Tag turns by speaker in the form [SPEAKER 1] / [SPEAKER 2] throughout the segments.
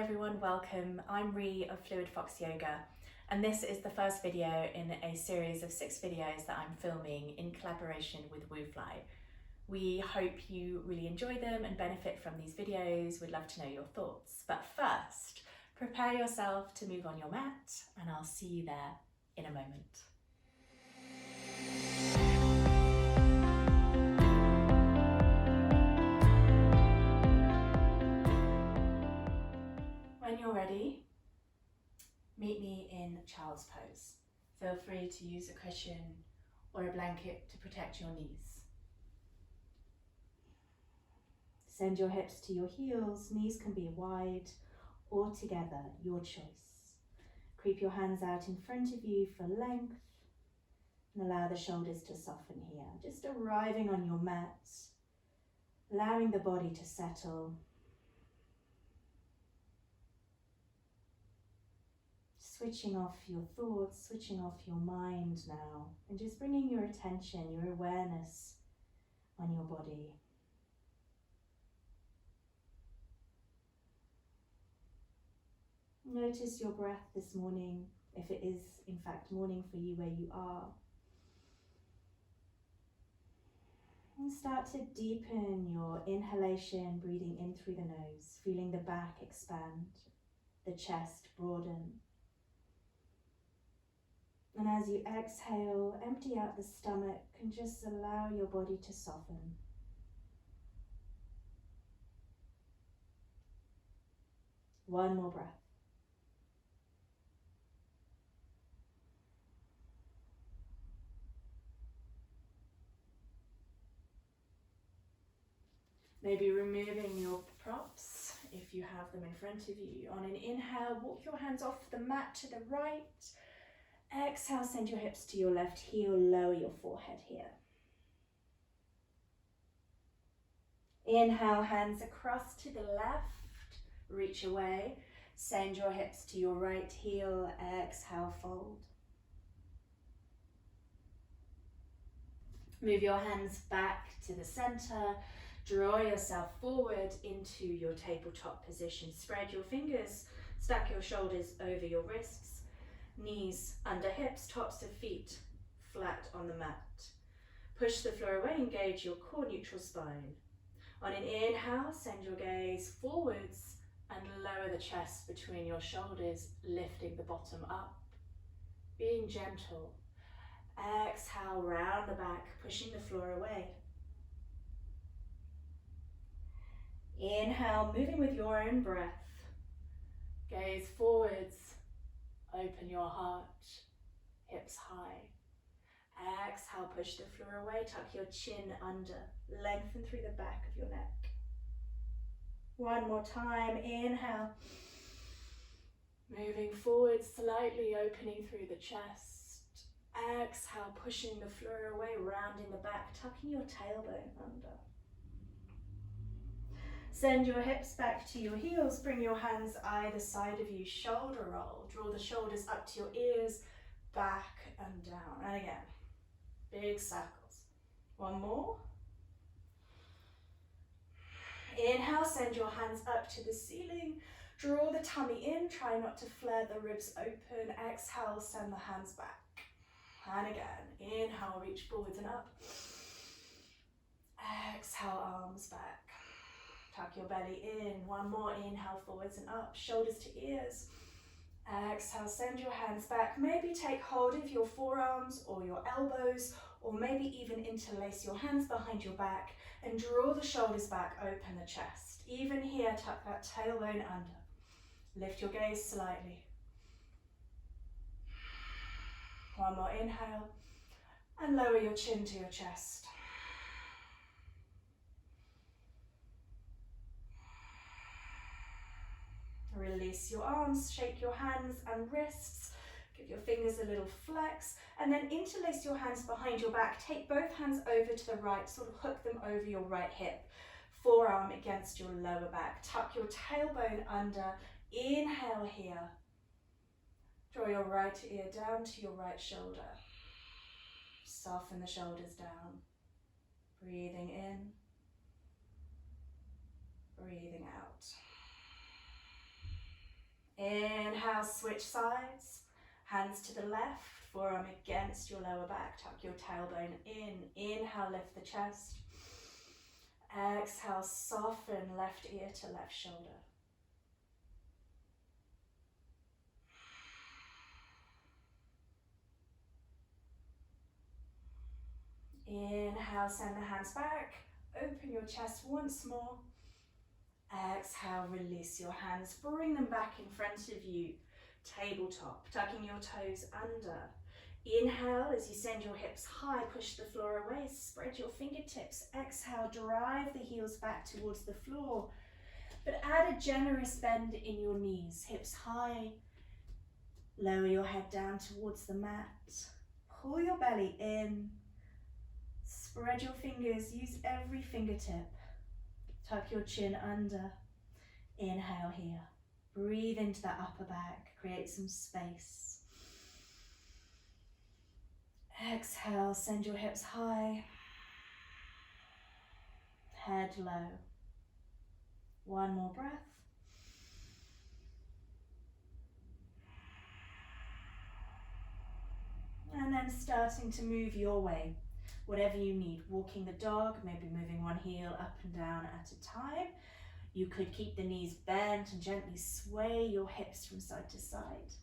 [SPEAKER 1] everyone, welcome. I'm Ree of Fluid Fox Yoga, and this is the first video in a series of 6 videos that I'm filming in collaboration with WUUFLY. We hope you really enjoy them and benefit from these videos. We'd love to know your thoughts. But first, prepare yourself to move on your mat, and I'll see you there in a moment. When you're ready, meet me in child's pose. Feel free to use a cushion or a blanket to protect your knees. Send your hips to your heels. Knees can be wide or together, your choice. Creep your hands out in front of you for length and allow the shoulders to soften here. Just arriving on your mat, allowing the body to settle. Switching off your thoughts, switching off your mind now, and just bringing your attention, your awareness on your body. Notice your breath this morning, if it is in fact morning for you where you are. And start to deepen your inhalation, breathing in through the nose, feeling the back expand, the chest broaden. And as you exhale, empty out the stomach and just allow your body to soften. One more breath. Maybe removing your props if you have them in front of you. On an inhale, walk your hands off the mat to the right. Exhale, send your hips to your left heel, lower your forehead here. Inhale, hands across to the left, reach away. Send your hips to your right heel, exhale, fold. Move your hands back to the center. Draw yourself forward into your tabletop position. Spread your fingers, stack your shoulders over your wrists. Knees under hips, tops of feet flat on the mat. Push the floor away, engage your core neutral spine. On an inhale, send your gaze forwards and lower the chest between your shoulders, lifting the bottom up, being gentle. Exhale, round the back, pushing the floor away. Inhale, moving with your own breath. Gaze forwards. Open your heart, hips high. Exhale, push the floor away, tuck your chin under, lengthen through the back of your neck. One more time, inhale. Moving forward slightly, opening through the chest. Exhale, pushing the floor away, rounding the back, tucking your tailbone under. Send your hips back to your heels, bring your hands either side of you, shoulder roll. Draw the shoulders up to your ears, back and down. And again, big circles. One more. Inhale, send your hands up to the ceiling. Draw the tummy in, try not to flare the ribs open. Exhale, send the hands back. And again, inhale, reach forwards and up. Exhale, arms back. Tuck your belly in. One more, inhale, forwards and up, shoulders to ears. Exhale, send your hands back. Maybe take hold of your forearms or your elbows, or maybe even interlace your hands behind your back and draw the shoulders back, open the chest. Even here, tuck that tailbone under. Lift your gaze slightly. One more inhale, and lower your chin to your chest. Release your arms, shake your hands and wrists, give your fingers a little flex, and then interlace your hands behind your back. Take both hands over to the right, sort of hook them over your right hip, forearm against your lower back. Tuck your tailbone under, inhale here. Draw your right ear down to your right shoulder. Soften the shoulders down. Breathing in, breathing out. Inhale, switch sides. Hands to the left, forearm against your lower back. Tuck your tailbone in. Inhale, lift the chest. Exhale, soften left ear to left shoulder. Inhale, send the hands back. Open your chest once more. Exhale, release your hands. Bring them back in front of you. Tabletop, tucking your toes under. Inhale as you send your hips high, push the floor away, spread your fingertips. Exhale, drive the heels back towards the floor. But add a generous bend in your knees. Hips high. Lower your head down towards the mat. Pull your belly in. Spread your fingers, use every fingertip. Tuck your chin under. Inhale here. Breathe into that upper back. Create some space. Exhale, send your hips high. Head low. One more breath. And then starting to move your way. Whatever you need, walking the dog, maybe moving one heel up and down at a time. You could keep the knees bent and gently sway your hips from side to side.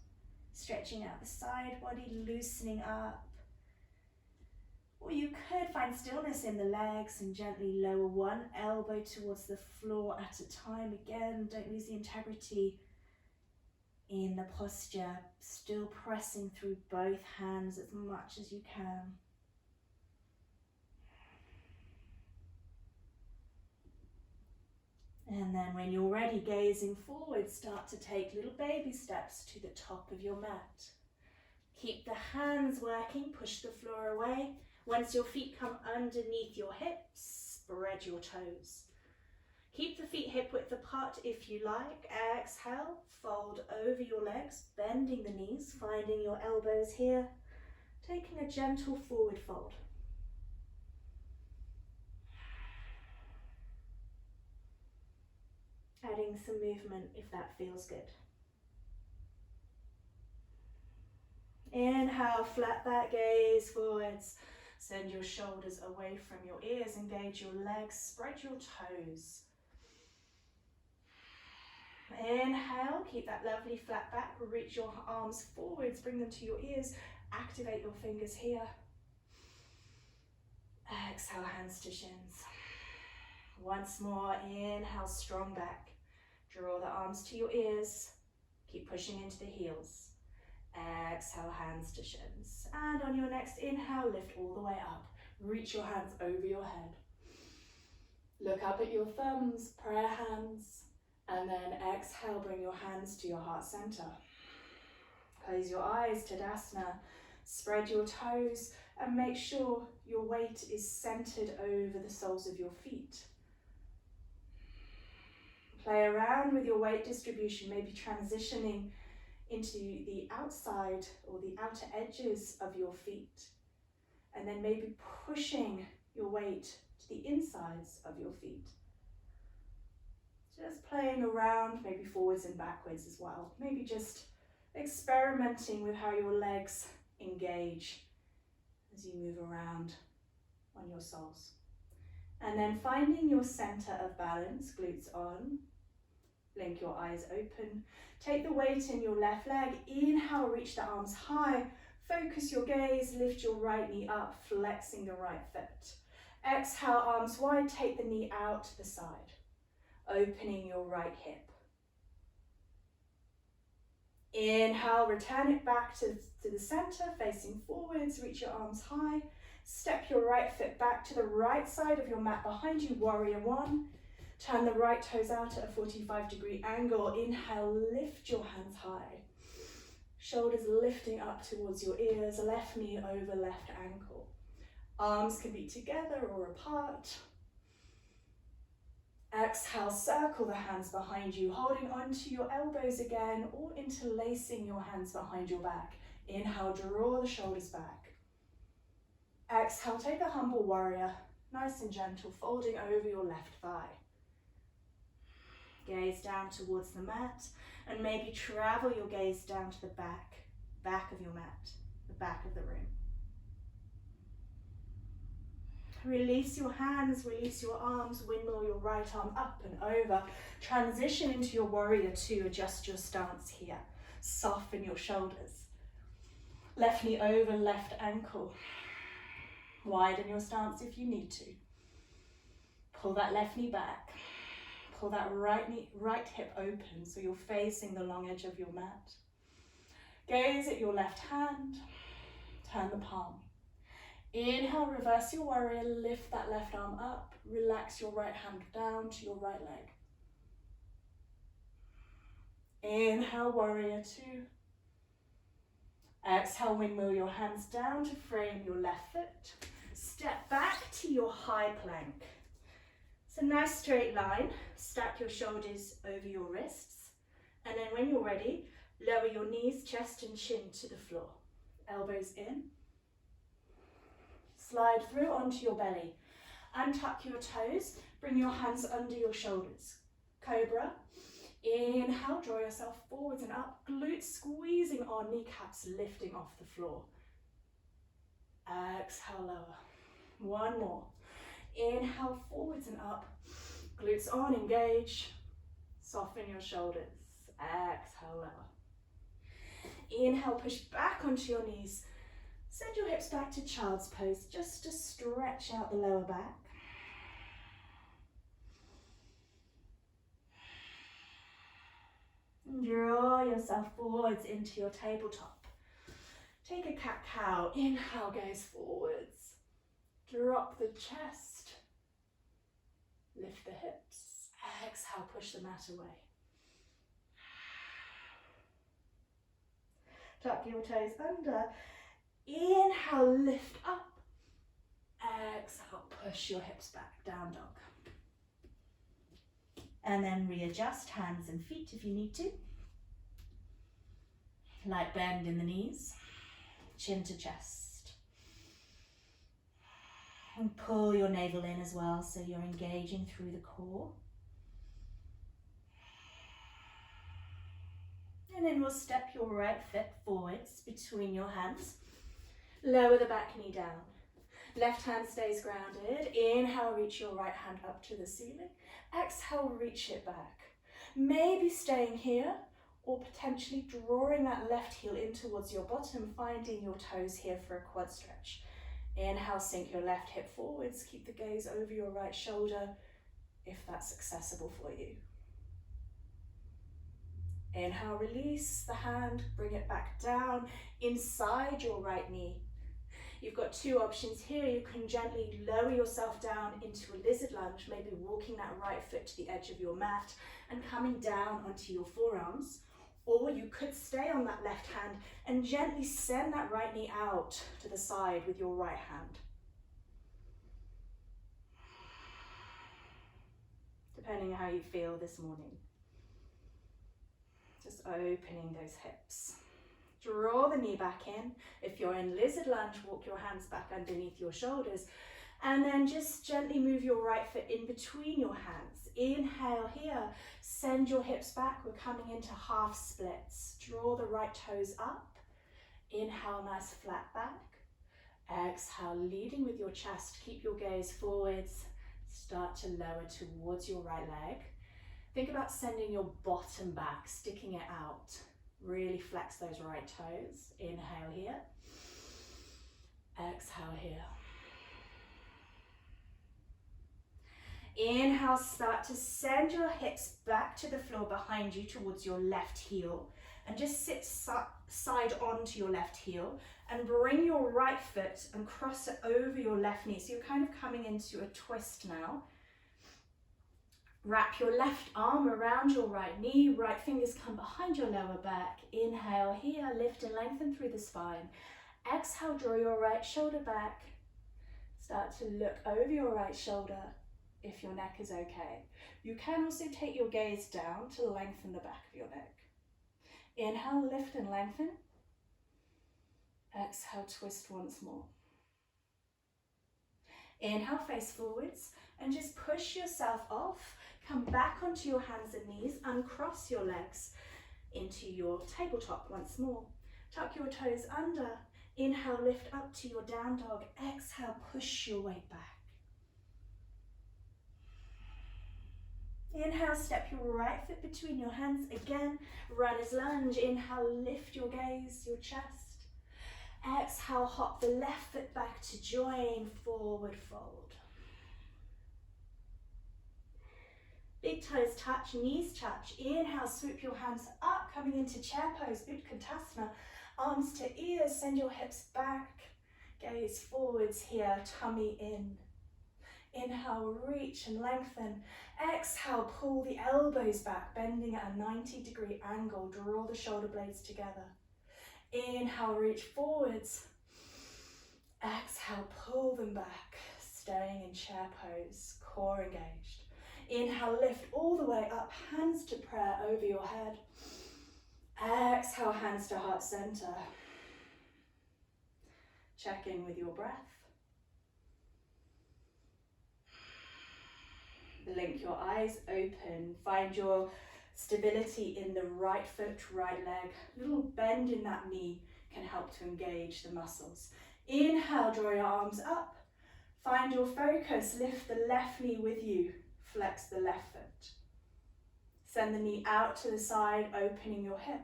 [SPEAKER 1] Stretching out the side body, loosening up. Or you could find stillness in the legs and gently lower one elbow towards the floor at a time. Again, don't lose the integrity in the posture. Still pressing through both hands as much as you can. And then when you're ready, gazing forward, start to take little baby steps to the top of your mat. Keep the hands working, push the floor away. Once your feet come underneath your hips, spread your toes. Keep the feet hip width apart if you like. Exhale, fold over your legs, bending the knees, finding your elbows here. Taking a gentle forward fold. Adding some movement if that feels good. Inhale, flat back, gaze forwards. Send your shoulders away from your ears, engage your legs, spread your toes. Inhale, keep that lovely flat back, reach your arms forwards, bring them to your ears, activate your fingers here. Exhale, hands to shins. Once more, inhale, strong back. Draw the arms to your ears, keep pushing into the heels. Exhale, hands to shins. And on your next inhale, lift all the way up. Reach your hands over your head. Look up at your thumbs, prayer hands. And then exhale, bring your hands to your heart center. Close your eyes, Tadasana. Spread your toes and make sure your weight is centered over the soles of your feet. Play around with your weight distribution, maybe transitioning into the outside or the outer edges of your feet. And then maybe pushing your weight to the insides of your feet. Just playing around, maybe forwards and backwards as well. Maybe just experimenting with how your legs engage as you move around on your soles. And then finding your center of balance, glutes on. Blink your eyes open. Take the weight in your left leg. Inhale, reach the arms high. Focus your gaze, lift your right knee up, flexing the right foot. Exhale, arms wide, take the knee out to the side. Opening your right hip. Inhale, return it back to the center, facing forwards, reach your arms high. Step your right foot back to the right side of your mat behind you, warrior one. Turn the right toes out at a 45-degree angle. Inhale, lift your hands high. Shoulders lifting up towards your ears, left knee over left ankle. Arms can be together or apart. Exhale, circle the hands behind you, holding onto your elbows again or interlacing your hands behind your back. Inhale, draw the shoulders back. Exhale, take a humble warrior, nice and gentle, folding over your left thigh. Gaze down towards the mat, and maybe travel your gaze down to the back of your mat, the back of the room. Release your hands, release your arms, windmill your right arm up and over. Transition into your warrior two, adjust your stance here. Soften your shoulders. Left knee over left ankle. Widen your stance if you need to. Pull that left knee back. Pull that right hip open so you're facing the long edge of your mat. Gaze at your left hand. Turn the palm. Inhale, reverse your warrior, lift that left arm up, relax your right hand down to your right leg. Inhale, warrior two. Exhale, windmill your hands down to frame your left foot. Step back to your high plank. It's a nice straight line. Stack your shoulders over your wrists. And then when you're ready, lower your knees, chest and chin to the floor. Elbows in. Slide through onto your belly. Untuck your toes. Bring your hands under your shoulders. Cobra. Inhale, draw yourself forwards and up. Glutes squeezing on, kneecaps lifting off the floor. Exhale, lower. One more. Inhale, forwards and up. Glutes on, engage. Soften your shoulders. Exhale, lower. Inhale, push back onto your knees. Send your hips back to child's pose just to stretch out the lower back. Draw yourself forwards into your tabletop. Take a cat-cow. Inhale, gaze forwards. Drop the chest. Lift the hips. Exhale, push the mat away. Tuck your toes under. Inhale, lift up. Exhale, push your hips back, down dog. And then readjust hands and feet if you need to. Light bend in the knees, chin to chest. And pull your navel in as well so you're engaging through the core. And then we'll step your right foot forwards between your hands. Lower the back knee down. Left hand stays grounded. Inhale, reach your right hand up to the ceiling. Exhale, reach it back. Maybe staying here or potentially drawing that left heel in towards your bottom, finding your toes here for a quad stretch. Inhale, sink your left hip forwards. Keep the gaze over your right shoulder if that's accessible for you. Inhale, release the hand, bring it back down inside your right knee. You've got two options here. You can gently lower yourself down into a lizard lunge, maybe walking that right foot to the edge of your mat and coming down onto your forearms. Or you could stay on that left hand and gently send that right knee out to the side with your right hand. Depending on how you feel this morning. Just opening those hips. Draw the knee back in. If you're in lizard lunge, walk your hands back underneath your shoulders. And then just gently move your right foot in between your hands. Inhale here. Send your hips back. We're coming into half splits. Draw the right toes up. Inhale, nice flat back. Exhale, leading with your chest. Keep your gaze forwards. Start to lower towards your right leg. Think about sending your bottom back, sticking it out. Really flex those right toes. Inhale here. Exhale here. Inhale, start to send your hips back to the floor behind you towards your left heel. And just sit side onto your left heel. And bring your right foot and cross it over your left knee. So you're kind of coming into a twist now. Wrap your left arm around your right knee, right fingers come behind your lower back. Inhale here, lift and lengthen through the spine. Exhale, draw your right shoulder back. Start to look over your right shoulder if your neck is okay. You can also take your gaze down to lengthen the back of your neck. Inhale, lift and lengthen. Exhale, twist once more. Inhale, face forwards, and just push yourself off. Come back onto your hands and knees, uncross your legs into your tabletop once more. Tuck your toes under. Inhale, lift up to your down dog. Exhale, push your weight back. Inhale, step your right foot between your hands. Again, runner's lunge. Inhale, lift your gaze, your chest. Exhale, hop the left foot back to join, forward fold. Big toes touch, knees touch. Inhale, swoop your hands up, coming into chair pose, Utkatasana. Arms to ears, send your hips back. Gaze forwards here, tummy in. Inhale, reach and lengthen. Exhale, pull the elbows back, bending at a 90-degree angle. Draw the shoulder blades together. Inhale, reach forwards. Exhale, pull them back, staying in chair pose, core engaged. Inhale, lift all the way up, hands to prayer over your head. Exhale, hands to heart center. Check in with your breath. Blink your eyes open. Find your stability in the right foot, right leg. Little bend in that knee can help to engage the muscles. Inhale, draw your arms up. Find your focus. Lift the left knee with you. Flex the left foot. Send the knee out to the side, opening your hip.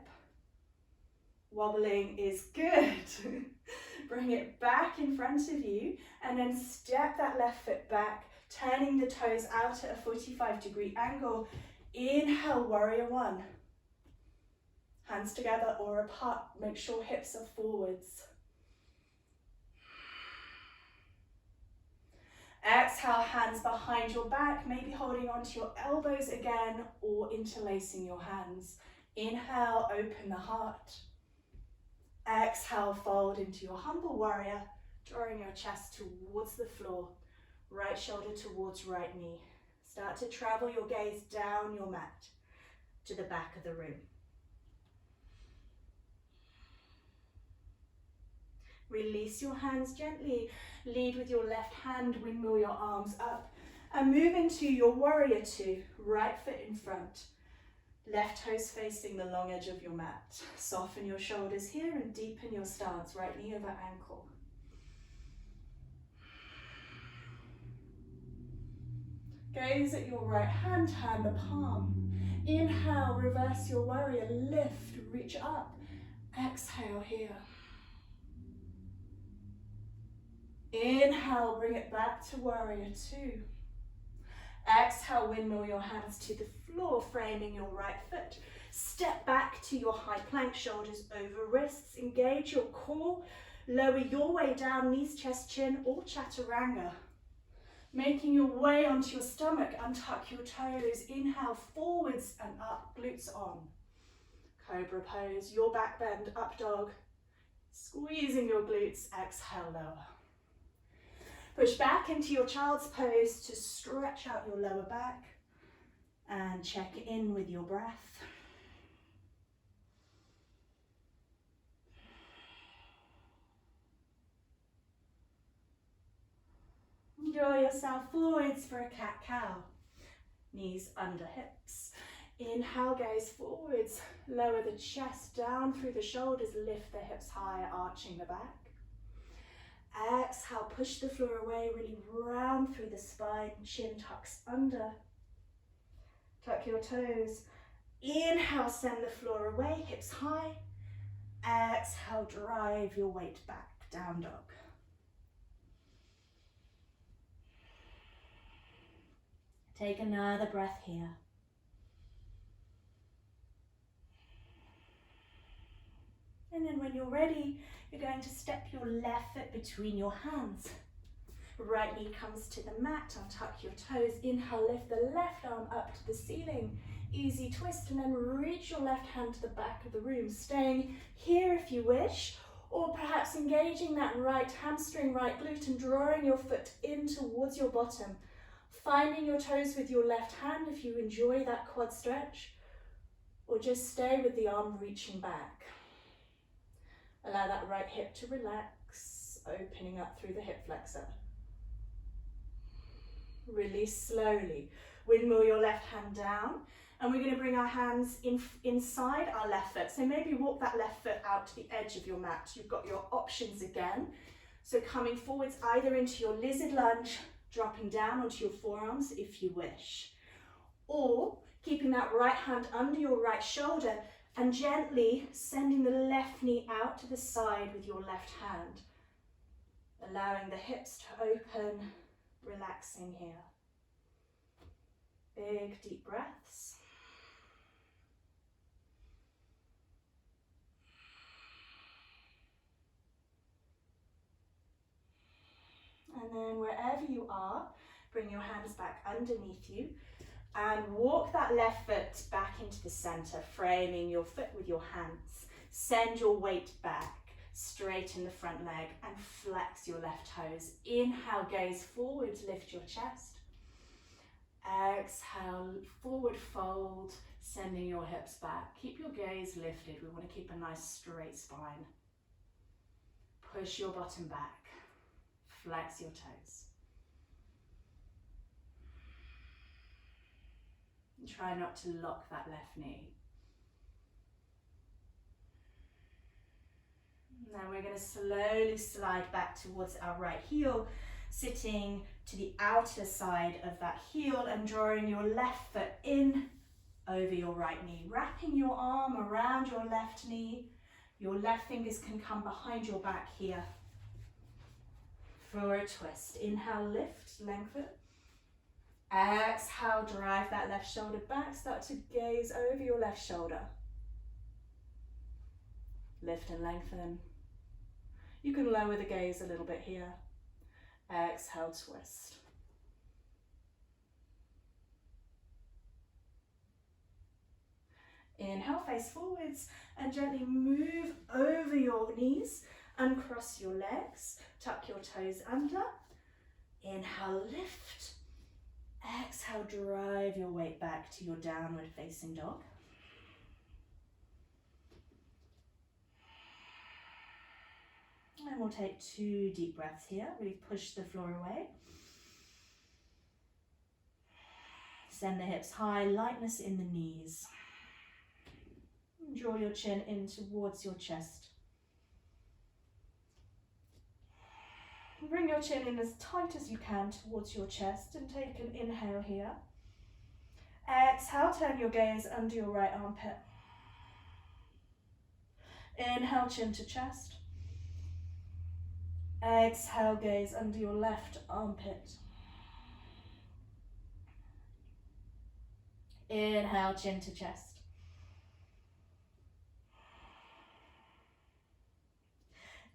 [SPEAKER 1] Wobbling is good. Bring it back in front of you and then step that left foot back, turning the toes out at a 45-degree angle. Inhale, warrior one. Hands together or apart. Make sure hips are forwards. Exhale, hands behind your back, maybe holding onto your elbows again or interlacing your hands. Inhale, open the heart. Exhale, fold into your humble warrior, drawing your chest towards the floor. Right shoulder towards right knee. Start to travel your gaze down your mat to the back of the room. Release your hands gently. Lead with your left hand, windmill your arms up. And move into your warrior two. Right foot in front. Left toes facing the long edge of your mat. Soften your shoulders here and deepen your stance. Right knee over ankle. Gaze at your right hand, turn the palm. Inhale, reverse your warrior, lift, reach up. Exhale here. Inhale, bring it back to warrior two. Exhale, windmill your hands to the floor, framing your right foot. Step back to your high plank, shoulders over wrists. Engage your core. Lower your way down, knees, chest, chin, or chaturanga. Making your way onto your stomach, untuck your toes. Inhale, forwards and up, glutes on. Cobra pose, your back bend, up dog. Squeezing your glutes, exhale, lower. Push back into your child's pose to stretch out your lower back and check in with your breath. Draw yourself forwards for a cat-cow. Knees under hips. Inhale, gaze forwards. Lower the chest down through the shoulders. Lift the hips high, arching the back. Exhale, push the floor away, really round through the spine, chin tucks under. Tuck your toes. Inhale, send the floor away, hips high. Exhale, drive your weight back, down dog. Take another breath here. And then when you're ready, you're going to step your left foot between your hands. Right knee comes to the mat, untuck your toes. Inhale, lift the left arm up to the ceiling. Easy twist, and then reach your left hand to the back of the room. Staying here if you wish, or perhaps engaging that right hamstring, right glute, and drawing your foot in towards your bottom. Finding your toes with your left hand if you enjoy that quad stretch, or just stay with the arm reaching back. Allow that right hip to relax, opening up through the hip flexor. Release slowly. Windmill your left hand down. And we're going to bring our hands inside our left foot. So maybe walk that left foot out to the edge of your mat. You've got your options again. So coming forwards either into your lizard lunge, dropping down onto your forearms if you wish. Or keeping that right hand under your right shoulder and gently sending the left knee out to the side with your left hand. Allowing the hips to open, relaxing here. Big deep breaths. And then wherever you are, bring your hands back underneath you and walk that left foot back into the center, framing your foot with your hands. Send your weight back, straighten the front leg and flex your left toes. Inhale, gaze forward, lift your chest. Exhale, forward fold, sending your hips back. Keep your gaze lifted. We want to keep a nice straight spine. Push your bottom back. Flex your toes. And try not to lock that left knee. Now we're going to slowly slide back towards our right heel, sitting to the outer side of that heel and drawing your left foot in over your right knee. Wrapping your arm around your left knee. Your left fingers can come behind your back here. For a twist. Inhale, lift, lengthen. Exhale, drive that left shoulder back. Start to gaze over your left shoulder. Lift and lengthen. You can lower the gaze a little bit here. Exhale, twist. Inhale, face forwards and gently move over your knees. Uncross your legs, tuck your toes under. Inhale, lift. Exhale, drive your weight back to your downward facing dog. And we'll take 2 deep breaths here. We've pushed the floor away. Send the hips high, lightness in the knees. Draw your chin in towards your chest. Bring your chin in as tight as you can towards your chest and take an inhale here. Exhale, turn your gaze under your right armpit. Inhale, chin to chest. Exhale, gaze under your left armpit. Inhale, chin to chest.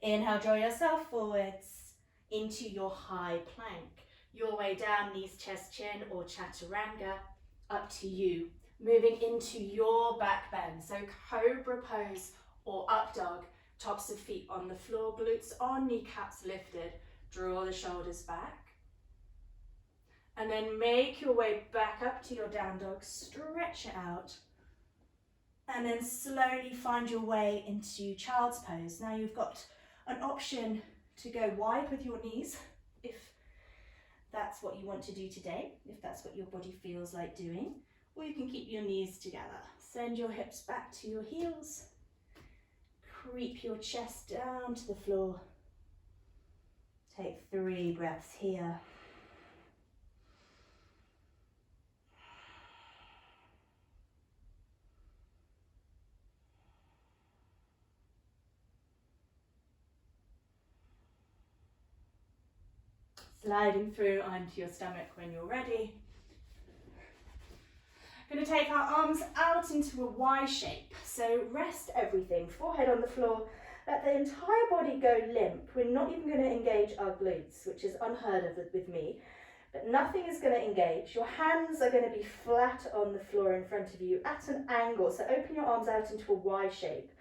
[SPEAKER 1] Inhale, draw yourself forwards into your high plank. Your way down, knees, chest, chin, or chaturanga, up to you. Moving into your back bend. So cobra pose or up dog, tops of feet on the floor, glutes on, kneecaps lifted. Draw the shoulders back. And then make your way back up to your down dog, stretch it out. And then slowly find your way into child's pose. Now you've got an option to go wide with your knees, if that's what you want to do today, if that's what your body feels like doing, or you can keep your knees together. Send your hips back to your heels, creep your chest down to the floor. Take 3 breaths here. Sliding through onto your stomach when you're ready. Going to take our arms out into a Y shape. So rest everything, forehead on the floor. Let the entire body go limp. We're not even going to engage our glutes, which is unheard of with me. But nothing is going to engage. Your hands are going to be flat on the floor in front of you at an angle. So open your arms out into a Y shape.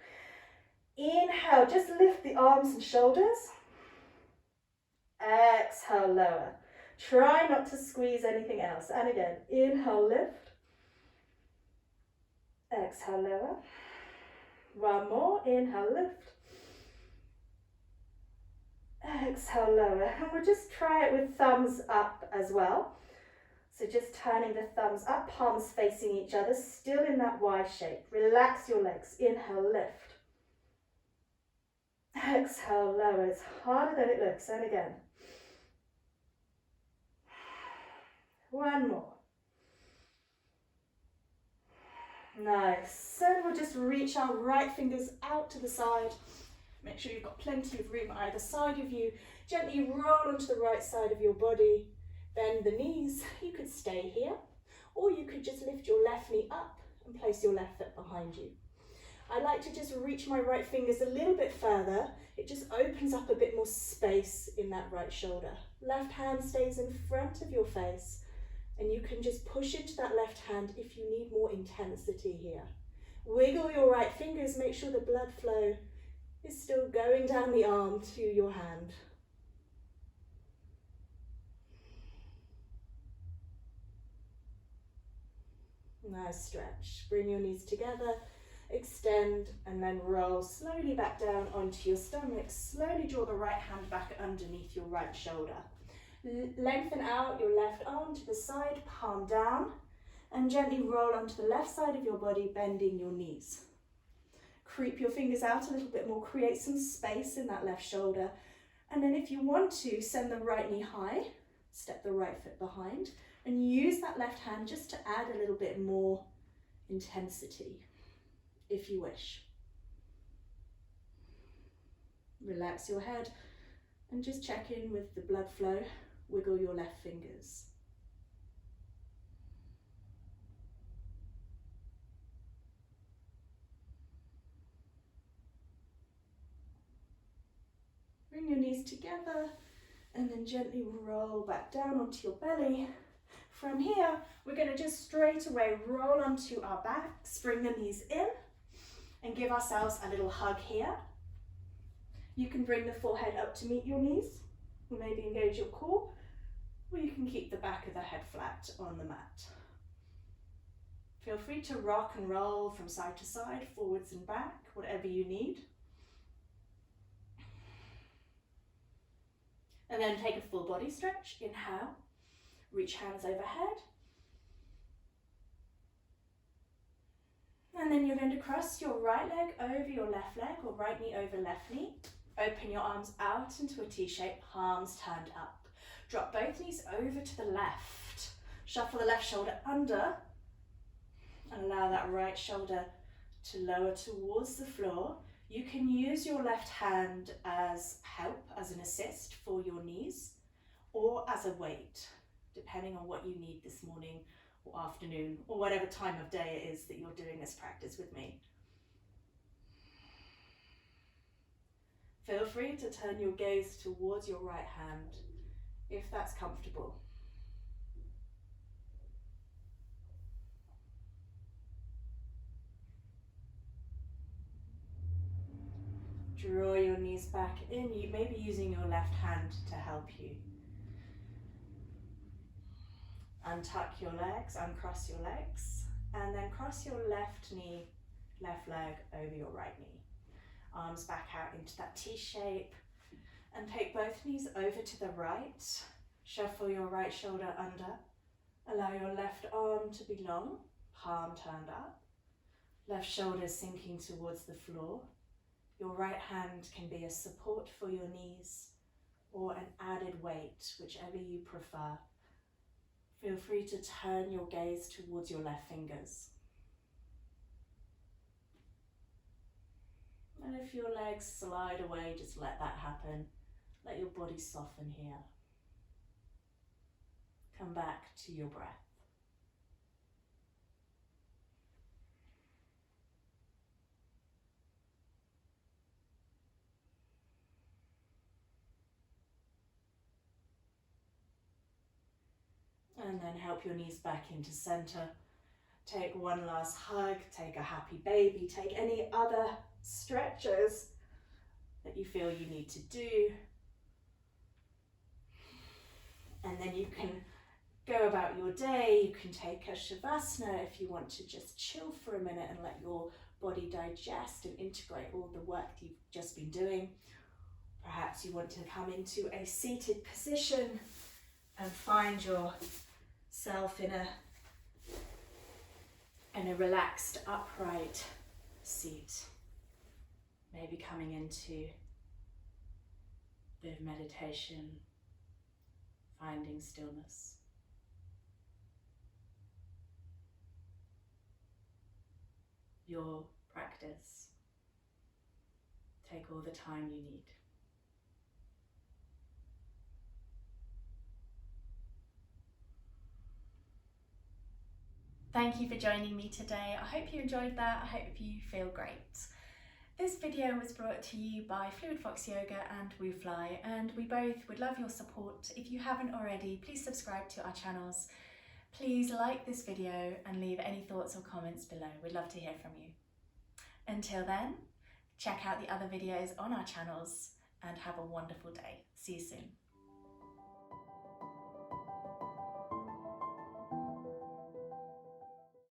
[SPEAKER 1] Inhale, just lift the arms and shoulders. Exhale, lower. Try not to squeeze anything else. And again, inhale, lift. Exhale, lower. One more, inhale, lift. Exhale, lower. And we'll just try it with thumbs up as well. So just turning the thumbs up, palms facing each other, still in that Y shape. Relax your legs. Inhale, lift. Exhale, lower. It's harder than it looks. And again. One more. Nice. So we'll just reach our right fingers out to the side. Make sure you've got plenty of room either side of you. Gently roll onto the right side of your body. Bend the knees. You could stay here, or you could just lift your left knee up and place your left foot behind you. I like to just reach my right fingers a little bit further. It just opens up a bit more space in that right shoulder. Left hand stays in front of your face, and you can just push into that left hand if you need more intensity here. Wiggle your right fingers, make sure the blood flow is still going down the arm to your hand. Nice stretch. Bring your knees together, extend, and then roll slowly back down onto your stomach. Slowly draw the right hand back underneath your right shoulder. Lengthen out your left arm to the side, palm down, and gently roll onto the left side of your body, bending your knees. Creep your fingers out a little bit more, create some space in that left shoulder. And then if you want to, send the right knee high, step the right foot behind, and use that left hand just to add a little bit more intensity, if you wish. Relax your head and just check in with the blood flow. Wiggle your left fingers. Bring your knees together and then gently roll back down onto your belly. From here, we're going to just straight away roll onto our backs, bring the knees in, and give ourselves a little hug here. You can bring the forehead up to meet your knees, or maybe engage your core, or you can keep the back of the head flat on the mat. Feel free to rock and roll from side to side, forwards and back, whatever you need. And then take a full body stretch. Inhale, reach hands overhead. And then you're going to cross your right leg over your left leg, or right knee over left knee. Open your arms out into a T shape, palms turned up. Drop both knees over to the left. Shuffle the left shoulder under and allow that right shoulder to lower towards the floor. You can use your left hand as help, as an assist for your knees, or as a weight, depending on what you need this morning or afternoon, or whatever time of day it is that you're doing this practice with me. Feel free to turn your gaze towards your right hand, if that's comfortable. Draw your knees back in, you may be using your left hand to help you. Untuck your legs, uncross your legs, and then cross your left knee, left leg over your right knee. Arms back out into that T shape, and take both knees over to the right. Shuffle your right shoulder under. Allow your left arm to be long, palm turned up. Left shoulder sinking towards the floor. Your right hand can be a support for your knees or an added weight, whichever you prefer. Feel free to turn your gaze towards your left fingers. And if your legs slide away, just let that happen. Let your body soften here. Come back to your breath. And then help your knees back into center. Take one last hug, take a happy baby, take any other stretches that you feel you need to do. And then you can go about your day. You can take a Shavasana if you want to just chill for a minute and let your body digest and integrate all the work that you've just been doing. Perhaps you want to come into a seated position and find your self in a relaxed upright seat. Maybe coming into a bit of meditation, finding stillness. Your practice. Take all the time you need. Thank you for joining me today. I hope you enjoyed that. I hope you feel great. This video was brought to you by Fluid Fox Yoga and WUUFLY, and we both would love your support. If you haven't already, please subscribe to our channels. Please like this video and leave any thoughts or comments below. We'd love to hear from you. Until then, check out the other videos on our channels and have a wonderful day. See you soon.